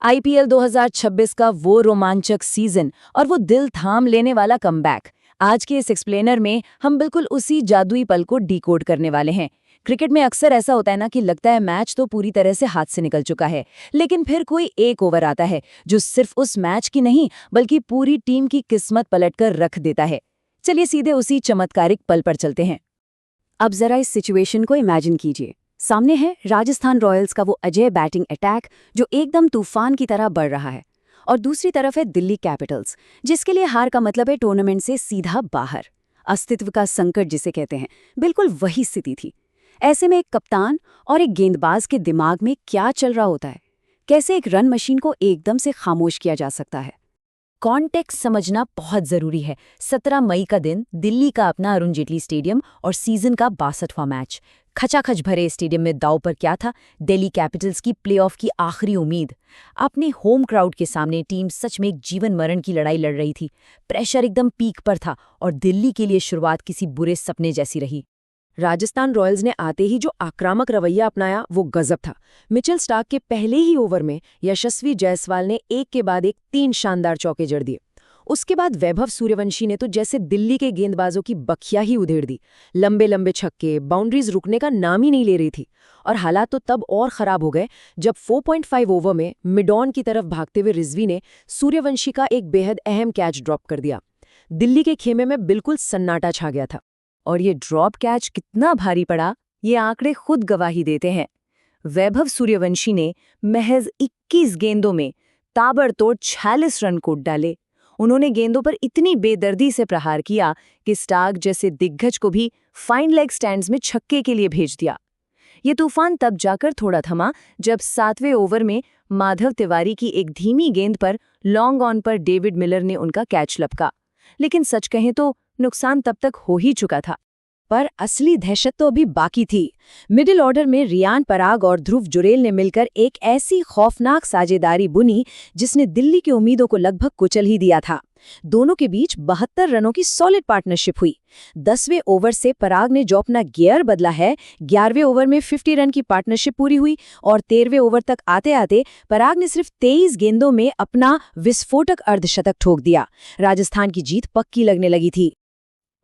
IPL 2026 का वो रोमांचक सीजन और वो दिल थाम लेने वाला कमबैक। आज के इस एक्सप्लेनर में हम बिल्कुल उसी जादुई पल को डिकोड करने वाले हैं। क्रिकेट में अक्सर ऐसा होता है ना कि लगता है मैच तो पूरी तरह से हाथ से निकल चुका है, लेकिन फिर कोई एक ओवर आता है जो सिर्फ उस मैच की नहीं बल्कि पूरी टीम की किस्मत पलटकर रख देता है। चलिए सीधे उसी चमत्कारिक पल पर चलते हैं। अब जरा इस सिचुएशन को इमेजिन कीजिए। सामने है राजस्थान रॉयल्स का वो अजय बैटिंग अटैक जो एकदम तूफान की तरह बढ़ रहा है, और दूसरी तरफ है दिल्ली कैपिटल्स, जिसके लिए हार का मतलब है टूर्नामेंट से सीधा बाहर, अस्तित्व का संकट जिसे कहते हैं। बिल्कुल वही स्थिति थी। ऐसे में एक कप्तान और एक गेंदबाज के दिमाग में क्या चल रहा होता है? कैसे एक रन मशीन को एकदम से खामोश किया जा सकता है? कॉन्टेक्स्ट समझना बहुत जरूरी है। 17 मई का दिन, दिल्ली का अपना अरुण जेटली स्टेडियम और सीजन का 62वां मैच। खचाखच भरे स्टेडियम में दांव पर क्या था? दिल्ली कैपिटल्स की प्लेऑफ की आखिरी उम्मीद। अपने होम क्राउड के सामने टीम सच में एक जीवन मरण की लड़ाई लड़ रही थी। प्रेशर एकदम पीक पर था और दिल्ली के लिए शुरुआत किसी बुरे सपने जैसी रही। राजस्थान रॉयल्स ने आते ही जो आक्रामक रवैया अपनाया वो गजब था। मिचेल स्टार्क के पहले ही ओवर में यशस्वी जायसवाल ने एक के बाद एक 3 शानदार चौके जड़ दिए। उसके बाद वैभव सूर्यवंशी ने तो जैसे दिल्ली के गेंदबाजों की बखिया ही उधेड़ दी। लंबे लंबे छक्के, बाउंड्रीज रुकने का नाम ही नहीं ले रही थी। और हालात तो तब और खराब हो गए जब 4.5 ओवर में मिड ऑन की तरफ भागते हुए रिजवी ने सूर्यवंशी का एक बेहद अहम कैच ड्रॉप कर दिया। दिल्ली के खेमे में बिल्कुल सन्नाटा छा गया था। और ये ड्रॉप कैच कितना भारी पड़ा, ये आंकड़े खुद गवाही देते हैं। वैभव सूर्यवंशी ने महज 21 गेंदों में ताबड़तोड़ 46 रन कूट डाले। उन्होंने गेंदों पर इतनी बेदर्दी से प्रहार किया कि स्टार्क जैसे दिग्गज को भी फाइन लेग स्टैंड्स में छक्के के लिए भेज दिया। ये तूफान तब जाकर थोड़ा थमा जब 7वें ओवर में माधव तिवारी की एक धीमी गेंद पर लॉन्ग ऑन पर डेविड मिलर ने उनका कैच लपका। लेकिन सच कहें तो नुकसान तब तक हो ही चुका था। पर असली दहशत तो अभी बाकी थी। मिडिल ऑर्डर में रियान पराग और ध्रुव जुरेल ने मिलकर एक ऐसी खौफनाक साझेदारी बुनी जिसने दिल्ली की उम्मीदों को लगभग कुचल ही दिया था। दोनों के बीच 72 रनों की सॉलिड पार्टनरशिप हुई। 10वें ओवर से पराग ने जो अपना गियर बदला है, 11वें ओवर में 50 रन की पार्टनरशिप पूरी हुई और 13वें ओवर तक आते आते पराग ने सिर्फ 23 गेंदों में अपना विस्फोटक अर्धशतक ठोक दिया। राजस्थान की जीत पक्की लगने लगी थी।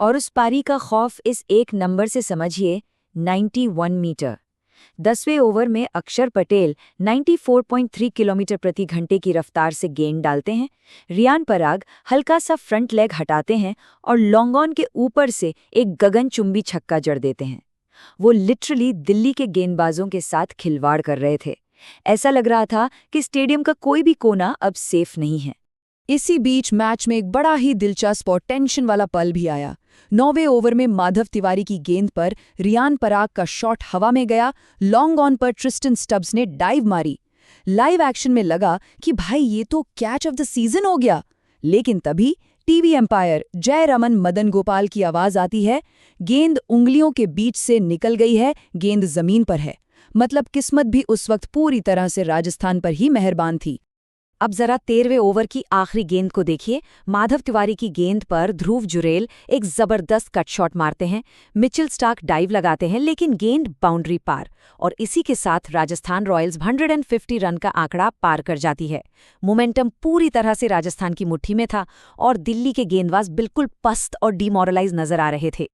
और उस पारी का खौफ इस एक नंबर से समझिए, 91 मीटर। 10वें ओवर में अक्षर पटेल 94.3 किलोमीटर प्रति घंटे की रफ्तार से गेंद डालते हैं। रियान पराग हल्का सा फ्रंट लेग हटाते हैं और लॉन्ग ऑन के ऊपर से एक गगनचुंबी छक्का जड़ देते हैं। वो लिटरली दिल्ली के गेंदबाजों के साथ खिलवाड़ कर रहे थे। ऐसा लग रहा था कि स्टेडियम का कोई भी कोना अब सेफ नहीं है। इसी बीच मैच में एक बड़ा ही दिलचस्प और टेंशन वाला पल भी आया। 9वें ओवर में माधव तिवारी की गेंद पर रियान पराग का शॉट हवा में गया। लॉन्ग ऑन पर ट्रिस्टन स्टब्स ने डाइव मारी। लाइव एक्शन में लगा कि भाई ये तो कैच ऑफ द सीजन हो गया। लेकिन तभी टीवी एम्पायर जय रमन मदन गोपाल की आवाज आती है, गेंद उंगलियों के बीच से निकल गई है, गेंद जमीन पर है। मतलब किस्मत भी उस वक्त पूरी तरह से राजस्थान पर ही मेहरबान थी। अब जरा 13वें ओवर की आखिरी गेंद को देखिए। माधव तिवारी की गेंद पर ध्रुव जुरेल एक जबरदस्त कट शॉट मारते हैं। मिचेल स्टार्क डाइव लगाते हैं लेकिन गेंद बाउंड्री पार, और इसी के साथ राजस्थान रॉयल्स 150 रन का आंकड़ा पार कर जाती है। मोमेंटम पूरी तरह से राजस्थान की मुट्ठी में था और दिल्ली के गेंदबाज बिल्कुल पस्त और डिमोरलाइज नजर आ रहे थे।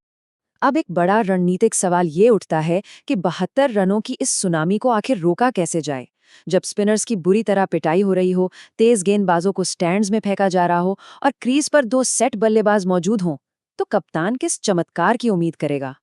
अब एक बड़ा रणनीतिक सवाल ये उठता है कि 72 रनों की इस सुनामी को आखिर रोका कैसे जाए। जब स्पिनर्स की बुरी तरह पिटाई हो रही हो, तेज गेंदबाजों को स्टैंड्स में फेंका जा रहा हो और क्रीज पर 2 सेट बल्लेबाज मौजूद हों, तो कप्तान किस चमत्कार की उम्मीद करेगा?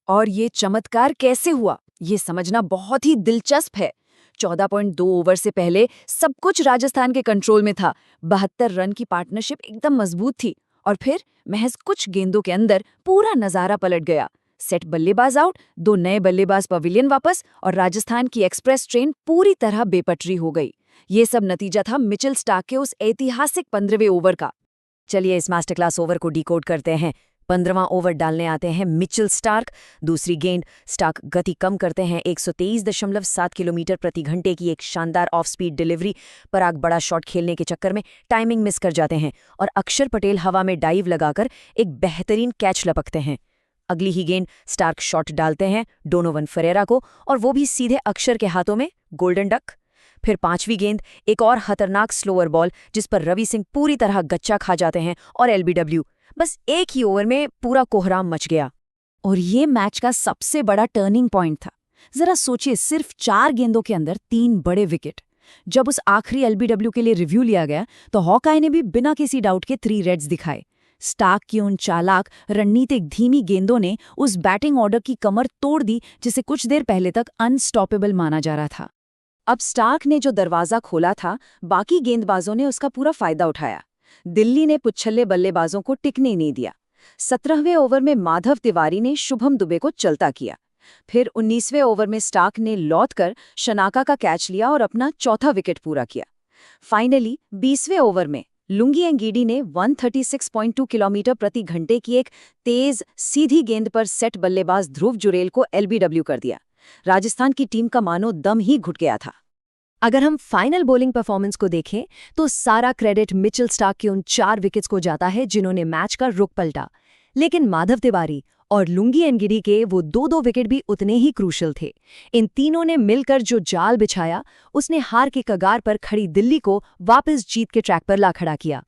और ये चमत्कार कैसे हुआ, ये समझना बहुत ही दिलचस्प है। 14.2 ओवर से पहले सब कुछ राजस्थान के कंट्रोल में था। 72 रन की पार्टनरशिप एकदम मजबूत थी और फिर महज कुछ गेंदों के अंदर पूरा नजारा पलट गया। सेट बल्लेबाज आउट, 2 नए बल्लेबाज पवेलियन वापस और राजस्थान की एक्सप्रेस ट्रेन पूरी तरह बेपटरी हो गई। ये सब नतीजा था मिचेल स्टार्क के उस ऐतिहासिक 15वें ओवर का। चलिए इस मास्टर क्लास ओवर को डिकोड करते हैं। 15वां ओवर डालने आते हैं मिचेल स्टार्क। दूसरी गेंद, स्टार्क गति कम करते हैं। 123.7 किलोमीटर प्रति घंटे की एक शानदार ऑफ स्पीड डिलीवरी। पराग बड़ा शॉट खेलने के चक्कर में टाइमिंग मिस कर जाते हैं और अक्षर पटेल हवा में डाइव लगाकर एक बेहतरीन कैच लपकते हैं। अगली ही गेंद स्टार्क शॉट डालते हैं डोनोवन फरेरा को, और वो भी सीधे अक्षर के हाथों में, गोल्डन डक। फिर 5वीं गेंद, एक और खतरनाक स्लोअर बॉल जिस पर रवि सिंह पूरी तरह गच्चा खा जाते हैं और एलबीडब्ल्यू। बस एक ही ओवर में पूरा कोहराम मच गया। और ये मैच का सबसे बड़ा टर्निंग पॉइंट था। जरा सोचिए, सिर्फ 4 गेंदों के अंदर 3 बड़े विकेट। जब उस आखिरी एलबीडब्ल्यू के लिए रिव्यू लिया गया तो हॉकाई ने भी बिना किसी डाउट के 3 रेड्स दिखाए। स्टार्क की उन चालाक रणनीतिक धीमी गेंदों ने उस बैटिंग ऑर्डर की कमर तोड़ दी जिसे कुछ देर पहले तक अनस्टॉपेबल माना जा रहा था। अब स्टार्क ने जो दरवाजा खोला था, बाकी गेंदबाजों ने उसका पूरा फायदा उठाया। दिल्ली ने पुच्छल्ले बल्लेबाजों को टिकने नहीं दिया। 17वें ओवर में माधव तिवारी ने शुभम दुबे को चलता किया। फिर 19वें ओवर में स्टार्क ने लौटकर शनाका का कैच लिया और अपना चौथा विकेट पूरा किया। फाइनली 20वें ओवर में लुंगी एंगीडी ने 136.2 किलोमीटर प्रति घंटे की एक तेज सीधी गेंद पर सेट बल्लेबाज ध्रुव जुरेल को एलबीडब्ल्यू कर दिया। राजस्थान की टीम का मानो दम ही घुट गया था। अगर हम फाइनल बॉलिंग परफॉर्मेंस को देखें तो सारा क्रेडिट मिचेल स्टार्क के उन 4 विकेट्स को जाता है जिन्होंने मैच का रुख पलटा। लेकिन माधव तिवारी और लुंगी एनगिडी के वो 2-2 विकेट भी उतने ही क्रूशल थे। इन तीनों ने मिलकर जो जाल बिछाया, उसने हार के कगार पर खड़ी दिल्ली को वापस जीत के ट्रैक पर ला खड़ा किया।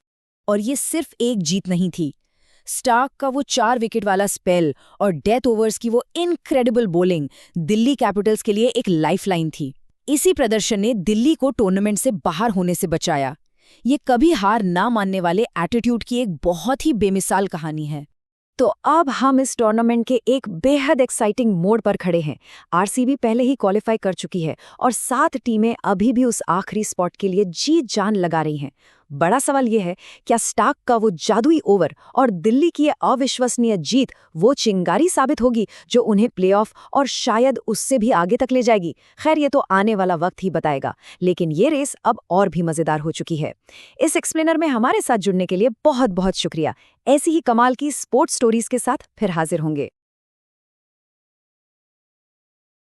और ये सिर्फ एक जीत नहीं थी। स्टार्क का वो 4 विकेट वाला स्पेल और डेथ ओवर्स की वो इनक्रेडिबल बॉलिंग दिल्ली कैपिटल्स के लिए एक लाइफलाइन थी। इसी प्रदर्शन ने दिल्ली को टूर्नामेंट से बाहर होने से बचाया। ये कभी हार ना मानने वाले एटीट्यूड की एक बहुत ही बेमिसाल कहानी है। तो अब हम इस टूर्नामेंट के एक बेहद एक्साइटिंग मोड़ पर खड़े हैं। आरसीबी पहले ही क्वालिफाई कर चुकी है और 7 टीमें अभी भी उस आखिरी स्पॉट के लिए जी जान लगा रही हैं। बड़ा सवाल यह है, क्या स्टार्क का वो जादुई ओवर और दिल्ली की ये अविश्वसनीय जीत वो चिंगारी साबित होगी जो उन्हें प्लेऑफ और शायद उससे भी आगे तक ले जाएगी? खैर, ये तो आने वाला वक्त ही बताएगा, लेकिन ये रेस अब और भी मजेदार हो चुकी है। इस एक्सप्लेनर में हमारे साथ जुड़ने के लिए बहुत बहुत शुक्रिया। ऐसी ही कमाल की स्पोर्ट्स स्टोरीज के साथ फिर हाजिर होंगे।